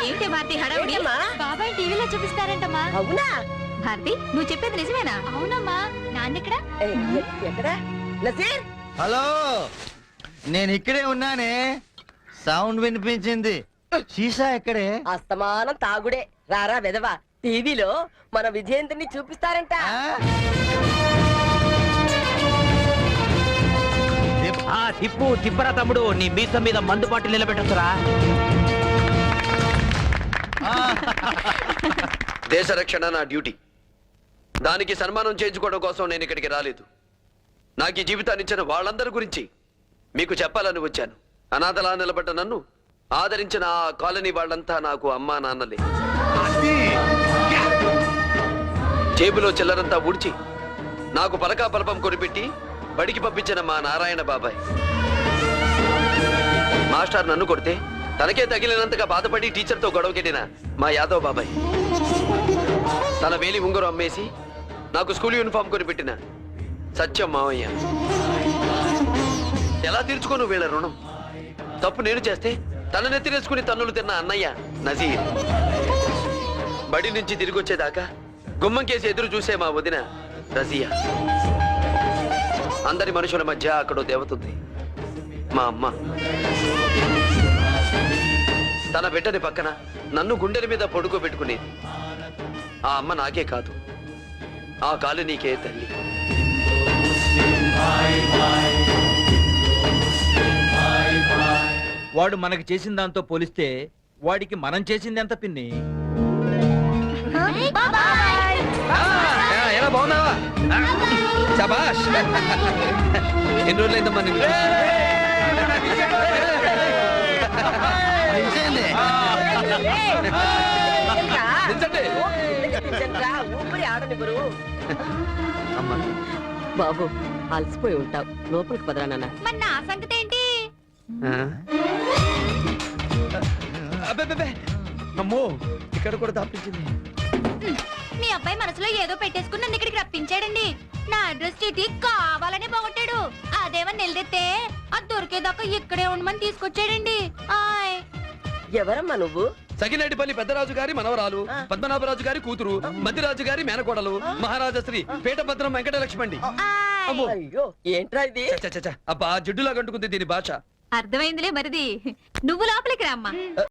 ఏంటి భారతి హడావుడి? బాబాయ్ టీవీలో చూపిస్తారంటమ్మా. అవునా భారతి, నువ్వు చెప్పేది నిజమేనా? అవునమ్మా. నాన్నెక్కడ? ఎక్కడ నసీర్? హలో, నేను ఇక్కడే ఉన్నానే. సౌండ్ వినిపించింది. సీసా ఎక్కడే? అస్తమానం తాగుడే. రారా వెదవా, టీవీలో మన విజయేంద్రుని చూపిస్తారంట. తిప్పు తిప్పరా తమ్ముడు, నీ మీసం మీద మందుబాటు నిలబెట్టొచ్చురా. దేశ రక్షణ నా డ్యూటీ. దానికి సన్మానం చేయించుకోవడం కోసం నేను ఇక్కడికి రాలేదు. నాకు ఈ జీవితాన్ని ఇచ్చిన వాళ్ళందరి గురించి మీకు చెప్పాలని వచ్చాను. అనాథలా నిలబడ్డ నన్ను ఆదరించిన ఆ కాలనీ వాళ్ళంతా నాకు అమ్మా నాన్నలే. జేబులో చిల్లరంతా ఊడ్చి నాకు పలకా పలపం కొనిపెట్టి బడికి పంపించిన మా నారాయణ బాబాయ్. మాస్టర్ నన్ను కొడితే తనకే తగిలినంతగా బాధపడి టీచర్తో గొడవకెట్టిన మా యాదవ్ బాబాయ్. తన వేలి ఉంగరం అమ్మేసి నాకు స్కూల్ యూనిఫామ్ కొనిపెట్టిన సత్యం మావయ్య. ఎలా తీర్చుకోను వీళ్ళ రుణం? తప్పు నేను చేస్తే తన నెత్తిరేసుకుని తన్నులు తిన్న అన్నయ్య నజీర్. బడి నుంచి తిరిగి వచ్చేదాకా గుమ్మం కేసి ఎదురు చూసే మా వదిన రజియా. అందరి మనుషుల మధ్య అక్కడో దేవతుంది, మా అమ్మ. తన బిడ్డని పక్కన నన్ను గుండెల మీద పడుకోబెట్టుకునేది. ఆ అమ్మ నాకే కాదు, ఆ కాలనీకే తల్లి. వాడు మనకి చేసిన దాంతో పోలిస్తే వాడికి మనం చేసింది ఎంత పిన్ని? ఎలా బాగున్నావా? శభాష్. ఎన్ని రోజులైందమ్మా నిన్ను ఊపిరి ఆడనివ్వరు. అమ్మా. బాబు అలసిపోయి ఉంటావు, లోపలికి పదరా నాన్న. మరి నా సంగతి ఏంటి? అమ్మో, ఇక్కడ కూడా దాపించింది. మీ అబ్బాయి మనసులో ఏదో పెట్టేసుకుని నన్ను ఇక్కడికి రప్పించాడండి. నా అడ్రస్ చీటి కావాలని పోగొట్టాడు. అదేమో నిలదెత్తే అది దొరికేదాకా ఇక్కడే ఉండమని తీసుకొచ్చాడండి. ఆయ్, ఎవరమ్మా నువ్వు? సగినేటిపల్లి పెద్దరాజు గారి మనవరాలు, పద్మనాభరాజు గారి కూతురు, మధ్యరాజు గారి మేనకోడలు, మహారాజశ్రీ పేటభద్రం వెంకటలక్ష్మండి. ఆయ్. అయ్యో ఏంట్రా ఇది? అబ్బా, జిడ్డులా కంటుకుంది దీని భాష. అర్థమైందిలే మరిది. నువ్వు లోపలికి రామ్మా.